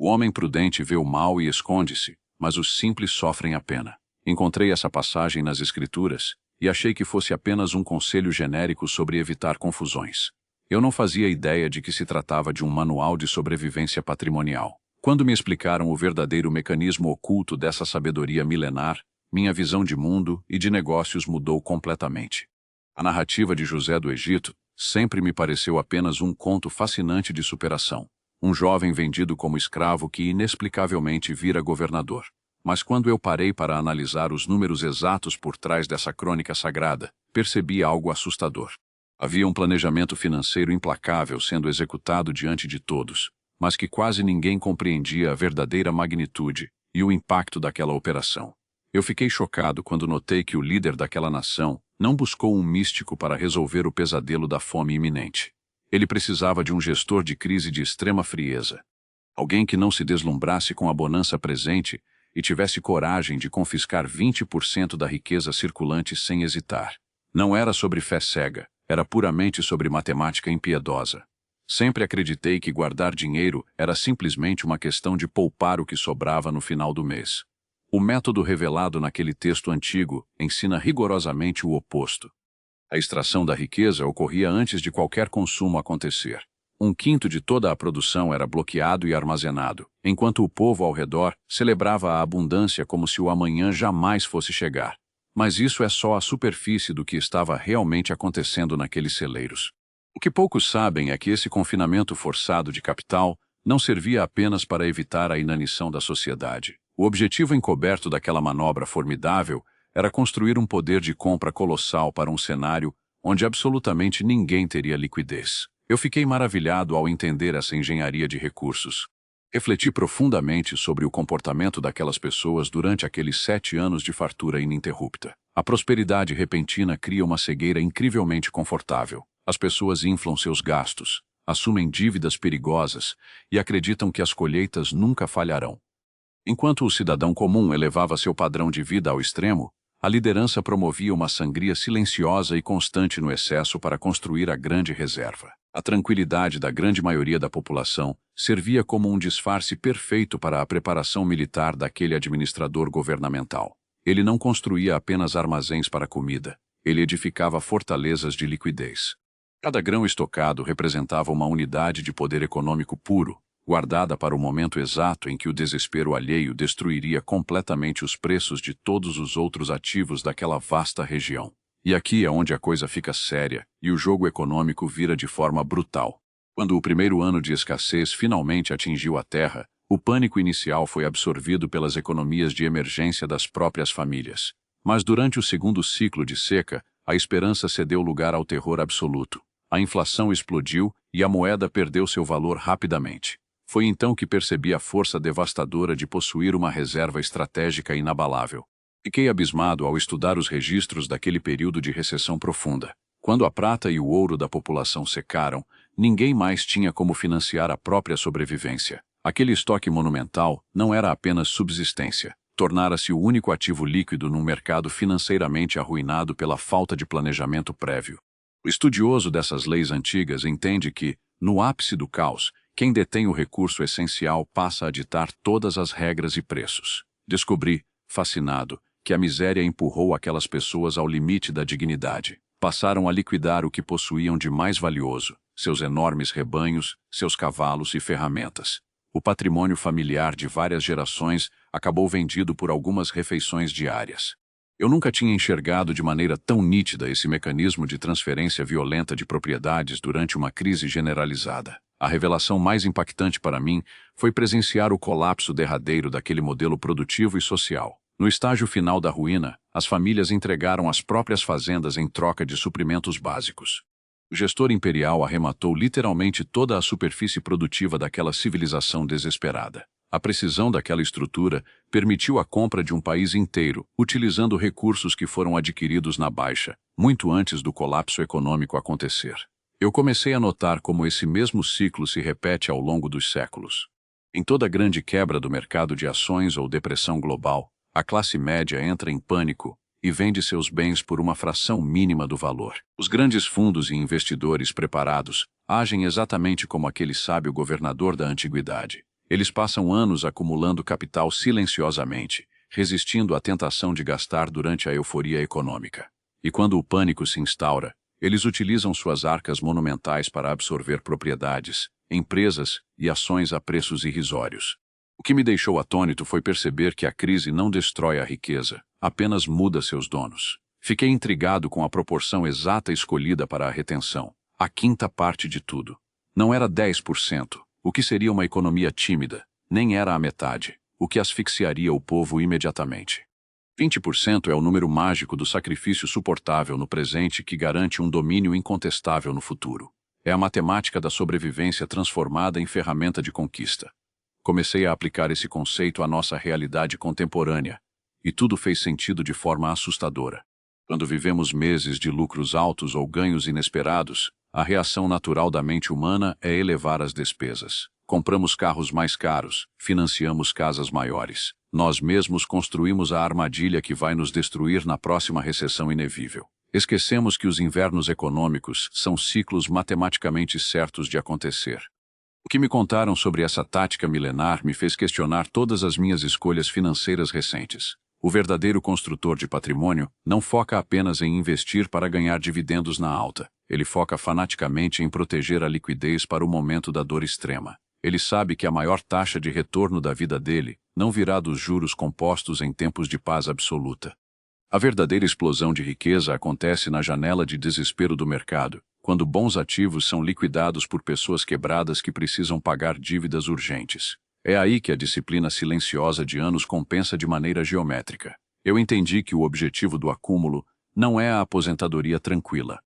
O homem prudente vê o mal e esconde-se, mas os simples sofrem a pena. Encontrei essa passagem nas Escrituras e achei que fosse apenas um conselho genérico sobre evitar confusões. Eu não fazia ideia de que se tratava de um manual de sobrevivência patrimonial. Quando me explicaram o verdadeiro mecanismo oculto dessa sabedoria milenar, minha visão de mundo e de negócios mudou completamente. A narrativa de José do Egito sempre me pareceu apenas um conto fascinante de superação. Um jovem vendido como escravo que inexplicavelmente vira governador. Mas quando eu parei para analisar os números exatos por trás dessa crônica sagrada, percebi algo assustador. Havia um planejamento financeiro implacável sendo executado diante de todos, mas que quase ninguém compreendia a verdadeira magnitude e o impacto daquela operação. Eu fiquei chocado quando notei que o líder daquela nação não buscou um místico para resolver o pesadelo da fome iminente. Ele precisava de um gestor de crise de extrema frieza. Alguém que não se deslumbrasse com a bonança presente e tivesse coragem de confiscar 20% da riqueza circulante sem hesitar. Não era sobre fé cega, era puramente sobre matemática impiedosa. Sempre acreditei que guardar dinheiro era simplesmente uma questão de poupar o que sobrava no final do mês. O método revelado naquele texto antigo ensina rigorosamente o oposto. A extração da riqueza ocorria antes de qualquer consumo acontecer. 1/5 de toda a produção era bloqueado e armazenado, enquanto o povo ao redor celebrava a abundância como se o amanhã jamais fosse chegar. Mas isso é só a superfície do que estava realmente acontecendo naqueles celeiros. O que poucos sabem é que esse confinamento forçado de capital não servia apenas para evitar a inanição da sociedade. O objetivo encoberto daquela manobra formidável era construir um poder de compra colossal para um cenário onde absolutamente ninguém teria liquidez. Eu fiquei maravilhado ao entender essa engenharia de recursos. Refleti profundamente sobre o comportamento daquelas pessoas durante aqueles 7 anos de fartura ininterrupta. A prosperidade repentina cria uma cegueira incrivelmente confortável. As pessoas inflam seus gastos, assumem dívidas perigosas e acreditam que as colheitas nunca falharão. Enquanto o cidadão comum elevava seu padrão de vida ao extremo, a liderança promovia uma sangria silenciosa e constante no excesso para construir a grande reserva. A tranquilidade da grande maioria da população servia como um disfarce perfeito para a preparação militar daquele administrador governamental. Ele não construía apenas armazéns para comida, ele edificava fortalezas de liquidez. Cada grão estocado representava uma unidade de poder econômico puro, guardada para o momento exato em que o desespero alheio destruiria completamente os preços de todos os outros ativos daquela vasta região. E aqui é onde a coisa fica séria e o jogo econômico vira de forma brutal. Quando o primeiro ano de escassez finalmente atingiu a terra, o pânico inicial foi absorvido pelas economias de emergência das próprias famílias. Mas durante o segundo ciclo de seca, a esperança cedeu lugar ao terror absoluto. A inflação explodiu e a moeda perdeu seu valor rapidamente. Foi então que percebi a força devastadora de possuir uma reserva estratégica inabalável. Fiquei abismado ao estudar os registros daquele período de recessão profunda. Quando a prata e o ouro da população secaram, ninguém mais tinha como financiar a própria sobrevivência. Aquele estoque monumental não era apenas subsistência. Tornara-se o único ativo líquido num mercado financeiramente arruinado pela falta de planejamento prévio. O estudioso dessas leis antigas entende que, no ápice do caos, quem detém o recurso essencial passa a ditar todas as regras e preços. Descobri, fascinado, que a miséria empurrou aquelas pessoas ao limite da dignidade. Passaram a liquidar o que possuíam de mais valioso, seus enormes rebanhos, seus cavalos e ferramentas. O patrimônio familiar de várias gerações acabou vendido por algumas refeições diárias. Eu nunca tinha enxergado de maneira tão nítida esse mecanismo de transferência violenta de propriedades durante uma crise generalizada. A revelação mais impactante para mim foi presenciar o colapso derradeiro daquele modelo produtivo e social. No estágio final da ruína, as famílias entregaram as próprias fazendas em troca de suprimentos básicos. O gestor imperial arrematou literalmente toda a superfície produtiva daquela civilização desesperada. A precisão daquela estrutura permitiu a compra de um país inteiro, utilizando recursos que foram adquiridos na baixa, muito antes do colapso econômico acontecer. Eu comecei a notar como esse mesmo ciclo se repete ao longo dos séculos. Em toda grande quebra do mercado de ações ou depressão global, a classe média entra em pânico e vende seus bens por uma fração mínima do valor. Os grandes fundos e investidores preparados agem exatamente como aquele sábio governador da antiguidade. Eles passam anos acumulando capital silenciosamente, resistindo à tentação de gastar durante a euforia econômica. E quando o pânico se instaura, eles utilizam suas arcas monumentais para absorver propriedades, empresas e ações a preços irrisórios. O que me deixou atônito foi perceber que a crise não destrói a riqueza, apenas muda seus donos. Fiquei intrigado com a proporção exata escolhida para a retenção, a quinta parte de tudo. Não era 10%, o que seria uma economia tímida, nem era a metade, o que asfixiaria o povo imediatamente. 20% é o número mágico do sacrifício suportável no presente que garante um domínio incontestável no futuro. É a matemática da sobrevivência transformada em ferramenta de conquista. Comecei a aplicar esse conceito à nossa realidade contemporânea, e tudo fez sentido de forma assustadora. Quando vivemos meses de lucros altos ou ganhos inesperados, a reação natural da mente humana é elevar as despesas. Compramos carros mais caros, financiamos casas maiores. Nós mesmos construímos a armadilha que vai nos destruir na próxima recessão inevível. Esquecemos que os invernos econômicos são ciclos matematicamente certos de acontecer. O que me contaram sobre essa tática milenar me fez questionar todas as minhas escolhas financeiras recentes. O verdadeiro construtor de patrimônio não foca apenas em investir para ganhar dividendos na alta. Ele foca fanaticamente em proteger a liquidez para o momento da dor extrema. Ele sabe que a maior taxa de retorno da vida dele não virá dos juros compostos em tempos de paz absoluta. A verdadeira explosão de riqueza acontece na janela de desespero do mercado, quando bons ativos são liquidados por pessoas quebradas que precisam pagar dívidas urgentes. É aí que a disciplina silenciosa de anos compensa de maneira geométrica. Eu entendi que o objetivo do acúmulo não é a aposentadoria tranquila.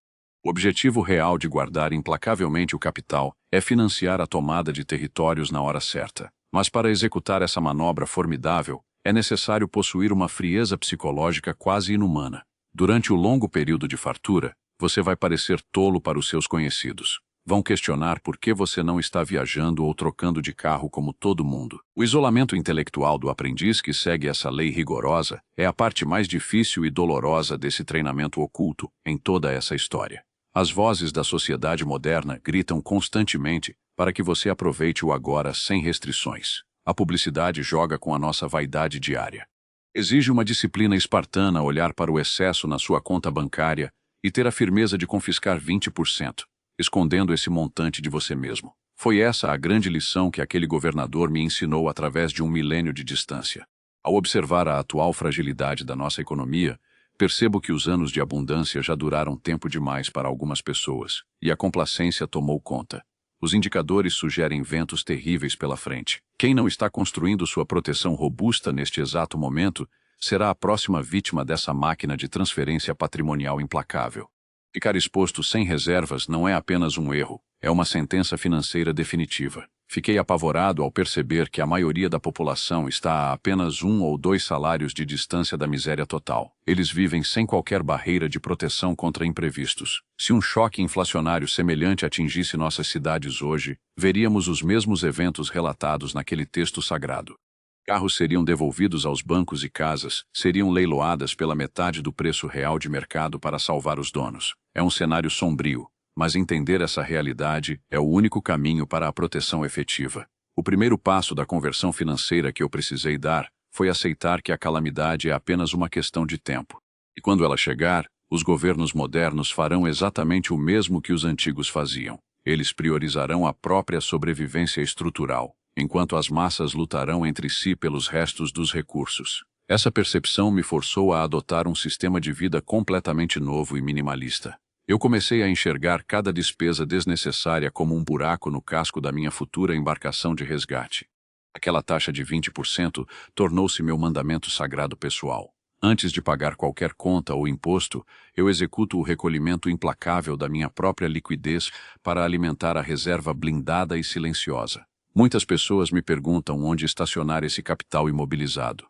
O objetivo real de guardar implacavelmente o capital é financiar a tomada de territórios na hora certa. Mas para executar essa manobra formidável, é necessário possuir uma frieza psicológica quase inumana. Durante o longo período de fartura, você vai parecer tolo para os seus conhecidos. Vão questionar por que você não está viajando ou trocando de carro como todo mundo. O isolamento intelectual do aprendiz que segue essa lei rigorosa é a parte mais difícil e dolorosa desse treinamento oculto em toda essa história. As vozes da sociedade moderna gritam constantemente para que você aproveite o agora sem restrições. A publicidade joga com a nossa vaidade diária. Exige uma disciplina espartana olhar para o excesso na sua conta bancária e ter a firmeza de confiscar 20%, escondendo esse montante de você mesmo. Foi essa a grande lição que aquele governador me ensinou através de um milênio de distância. Ao observar a atual fragilidade da nossa economia, percebo que os anos de abundância já duraram tempo demais para algumas pessoas, e a complacência tomou conta. Os indicadores sugerem ventos terríveis pela frente. Quem não está construindo sua proteção robusta neste exato momento será a próxima vítima dessa máquina de transferência patrimonial implacável. Ficar exposto sem reservas não é apenas um erro, é uma sentença financeira definitiva. Fiquei apavorado ao perceber que a maioria da população está a apenas 1 ou 2 salários de distância da miséria total. Eles vivem sem qualquer barreira de proteção contra imprevistos. Se um choque inflacionário semelhante atingisse nossas cidades hoje, veríamos os mesmos eventos relatados naquele texto sagrado. Carros seriam devolvidos aos bancos e casas seriam leiloadas pela metade do preço real de mercado para salvar os donos. É um cenário sombrio. Mas entender essa realidade é o único caminho para a proteção efetiva. O primeiro passo da conversão financeira que eu precisei dar foi aceitar que a calamidade é apenas uma questão de tempo. E quando ela chegar, os governos modernos farão exatamente o mesmo que os antigos faziam. Eles priorizarão a própria sobrevivência estrutural, enquanto as massas lutarão entre si pelos restos dos recursos. Essa percepção me forçou a adotar um sistema de vida completamente novo e minimalista. Eu comecei a enxergar cada despesa desnecessária como um buraco no casco da minha futura embarcação de resgate. Aquela taxa de 20% tornou-se meu mandamento sagrado pessoal. Antes de pagar qualquer conta ou imposto, eu executo o recolhimento implacável da minha própria liquidez para alimentar a reserva blindada e silenciosa. Muitas pessoas me perguntam onde estacionar esse capital imobilizado.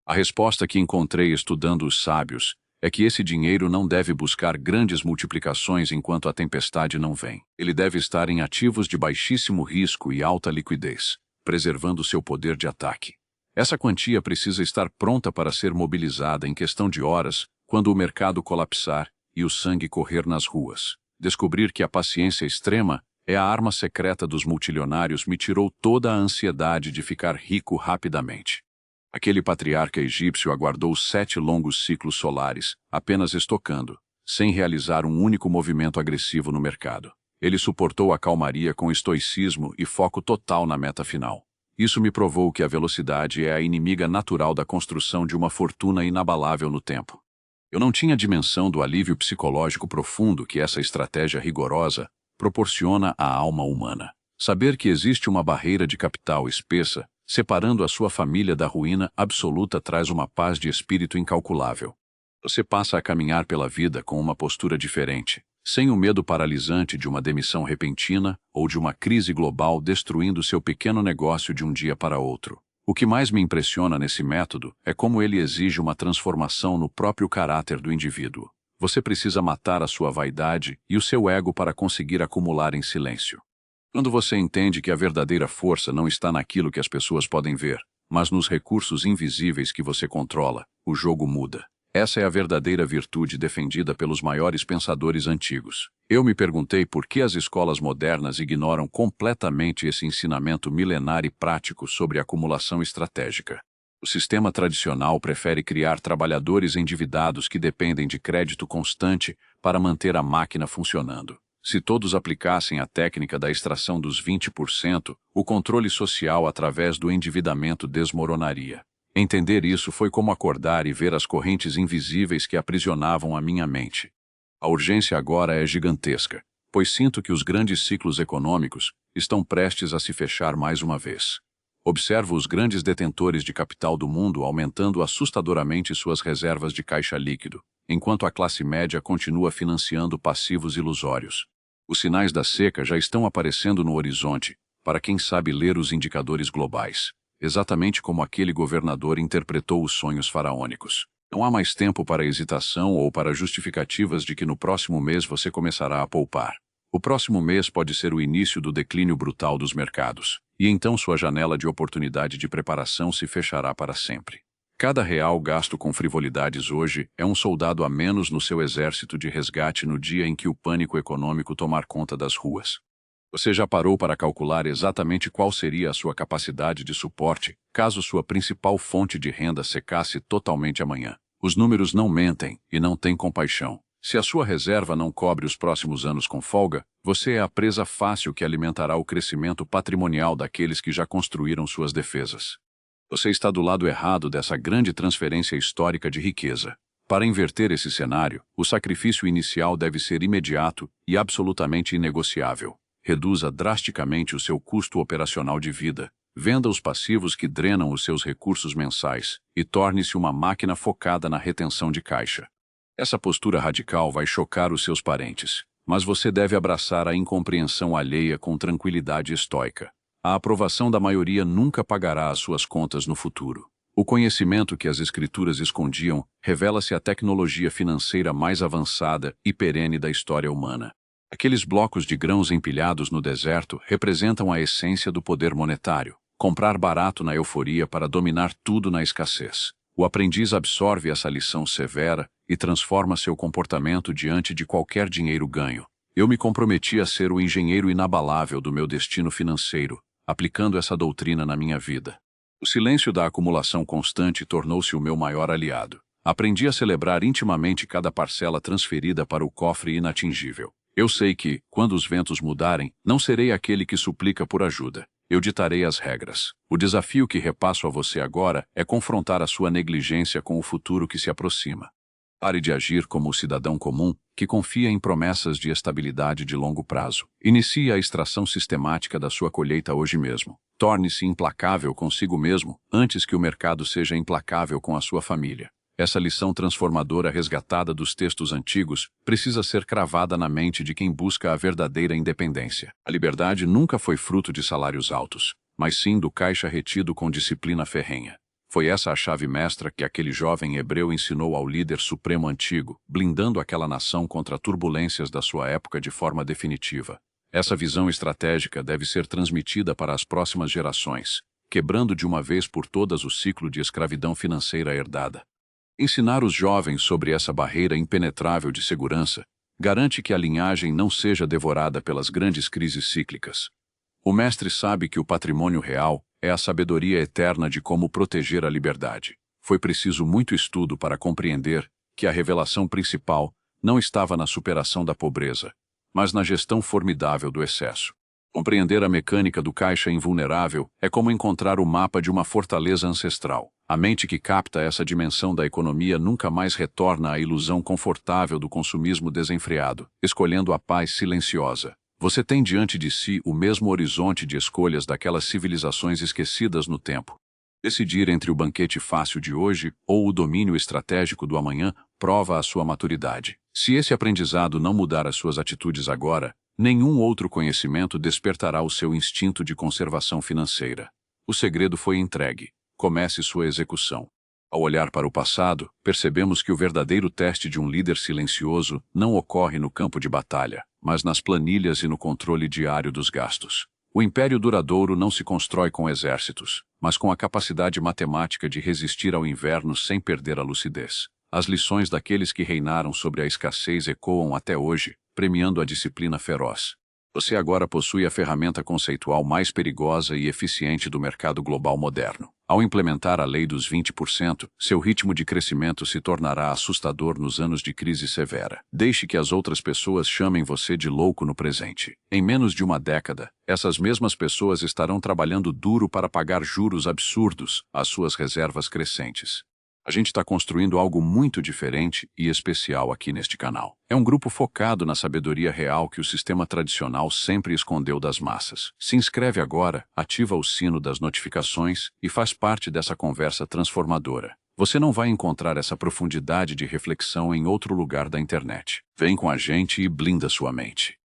A resposta que encontrei estudando os sábios é que esse dinheiro não deve buscar grandes multiplicações enquanto a tempestade não vem. Ele deve estar em ativos de baixíssimo risco e alta liquidez, preservando seu poder de ataque. Essa quantia precisa estar pronta para ser mobilizada em questão de horas, quando o mercado colapsar e o sangue correr nas ruas. Descobrir que a paciência extrema É a arma secreta dos multimilionários, me tirou toda a ansiedade de ficar rico rapidamente. Aquele patriarca egípcio aguardou 7 longos ciclos solares, apenas estocando, sem realizar um único movimento agressivo no mercado. Ele suportou a calmaria com estoicismo e foco total na meta final. Isso me provou que a velocidade é a inimiga natural da construção de uma fortuna inabalável no tempo. Eu não tinha dimensão do alívio psicológico profundo que essa estratégia rigorosa proporciona à alma humana. Saber que existe uma barreira de capital espessa, separando a sua família da ruína absoluta, traz uma paz de espírito incalculável. Você passa a caminhar pela vida com uma postura diferente, sem o medo paralisante de uma demissão repentina ou de uma crise global destruindo seu pequeno negócio de um dia para outro. O que mais me impressiona nesse método é como ele exige uma transformação no próprio caráter do indivíduo. Você precisa matar a sua vaidade e o seu ego para conseguir acumular em silêncio. Quando você entende que a verdadeira força não está naquilo que as pessoas podem ver, mas nos recursos invisíveis que você controla, o jogo muda. Essa é a verdadeira virtude defendida pelos maiores pensadores antigos. Eu me perguntei por que as escolas modernas ignoram completamente esse ensinamento milenar e prático sobre acumulação estratégica. O sistema tradicional prefere criar trabalhadores endividados que dependem de crédito constante para manter a máquina funcionando. Se todos aplicassem a técnica da extração dos 20%, o controle social através do endividamento desmoronaria. Entender isso foi como acordar e ver as correntes invisíveis que aprisionavam a minha mente. A urgência agora é gigantesca, pois sinto que os grandes ciclos econômicos estão prestes a se fechar mais uma vez. Observo os grandes detentores de capital do mundo aumentando assustadoramente suas reservas de caixa líquido, enquanto a classe média continua financiando passivos ilusórios. Os sinais da seca já estão aparecendo no horizonte, para quem sabe ler os indicadores globais, exatamente como aquele governador interpretou os sonhos faraônicos. Não há mais tempo para hesitação ou para justificativas de que no próximo mês você começará a poupar. O próximo mês pode ser o início do declínio brutal dos mercados, e então sua janela de oportunidade de preparação se fechará para sempre. Cada real gasto com frivolidades hoje é um soldado a menos no seu exército de resgate no dia em que o pânico econômico tomar conta das ruas. Você já parou para calcular exatamente qual seria a sua capacidade de suporte caso sua principal fonte de renda secasse totalmente amanhã? Os números não mentem e não têm compaixão. Se a sua reserva não cobre os próximos anos com folga, você é a presa fácil que alimentará o crescimento patrimonial daqueles que já construíram suas defesas. Você está do lado errado dessa grande transferência histórica de riqueza. Para inverter esse cenário, o sacrifício inicial deve ser imediato e absolutamente inegociável. Reduza drasticamente o seu custo operacional de vida, venda os passivos que drenam os seus recursos mensais e torne-se uma máquina focada na retenção de caixa. Essa postura radical vai chocar os seus parentes, mas você deve abraçar a incompreensão alheia com tranquilidade estoica. A aprovação da maioria nunca pagará as suas contas no futuro. O conhecimento que as escrituras escondiam revela-se a tecnologia financeira mais avançada e perene da história humana. Aqueles blocos de grãos empilhados no deserto representam a essência do poder monetário. Comprar barato na euforia para dominar tudo na escassez. O aprendiz absorve essa lição severa e transforma seu comportamento diante de qualquer dinheiro ganho. Eu me comprometi a ser o engenheiro inabalável do meu destino financeiro, aplicando essa doutrina na minha vida. O silêncio da acumulação constante tornou-se o meu maior aliado. Aprendi a celebrar intimamente cada parcela transferida para o cofre inatingível. Eu sei que, quando os ventos mudarem, não serei aquele que suplica por ajuda. Eu ditarei as regras. O desafio que repasso a você agora é confrontar a sua negligência com o futuro que se aproxima. Pare de agir como o cidadão comum que confia em promessas de estabilidade de longo prazo. Inicie a extração sistemática da sua colheita hoje mesmo. Torne-se implacável consigo mesmo antes que o mercado seja implacável com a sua família. Essa lição transformadora resgatada dos textos antigos precisa ser cravada na mente de quem busca a verdadeira independência. A liberdade nunca foi fruto de salários altos, mas sim do caixa retido com disciplina ferrenha. Foi essa a chave mestra que aquele jovem hebreu ensinou ao líder supremo antigo, blindando aquela nação contra turbulências da sua época de forma definitiva. Essa visão estratégica deve ser transmitida para as próximas gerações, quebrando de uma vez por todas o ciclo de escravidão financeira herdada. Ensinar os jovens sobre essa barreira impenetrável de segurança Garante que a linhagem não seja devorada pelas grandes crises cíclicas. O mestre sabe que o patrimônio real é a sabedoria eterna de como proteger a liberdade. Foi preciso muito estudo para compreender que a revelação principal não estava na superação da pobreza, mas na gestão formidável do excesso. Compreender a mecânica do caixa invulnerável é como encontrar o mapa de uma fortaleza ancestral. A mente que capta essa dimensão da economia nunca mais retorna à ilusão confortável do consumismo desenfreado, escolhendo a paz silenciosa. Você tem diante de si o mesmo horizonte de escolhas daquelas civilizações esquecidas no tempo. Decidir entre o banquete fácil de hoje ou o domínio estratégico do amanhã prova a sua maturidade. Se esse aprendizado não mudar as suas atitudes agora, nenhum outro conhecimento despertará o seu instinto de conservação financeira. O segredo foi entregue. Comece sua execução. Ao olhar para o passado, percebemos que o verdadeiro teste de um líder silencioso não ocorre no campo de batalha, mas nas planilhas e no controle diário dos gastos. O império duradouro não se constrói com exércitos, mas com a capacidade matemática de resistir ao inverno sem perder a lucidez. As lições daqueles que reinaram sobre a escassez ecoam até hoje, premiando a disciplina feroz. Você agora possui a ferramenta conceitual mais perigosa e eficiente do mercado global moderno. Ao implementar a lei dos 20%, seu ritmo de crescimento se tornará assustador nos anos de crise severa. Deixe que as outras pessoas chamem você de louco no presente. Em menos de uma década, essas mesmas pessoas estarão trabalhando duro para pagar juros absurdos às suas reservas crescentes. A gente está construindo algo muito diferente e especial aqui neste canal. É um grupo focado na sabedoria real que o sistema tradicional sempre escondeu das massas. Se inscreve agora, ativa o sino das notificações e faz parte dessa conversa transformadora. Você não vai encontrar essa profundidade de reflexão em outro lugar da internet. Vem com a gente e blinda sua mente.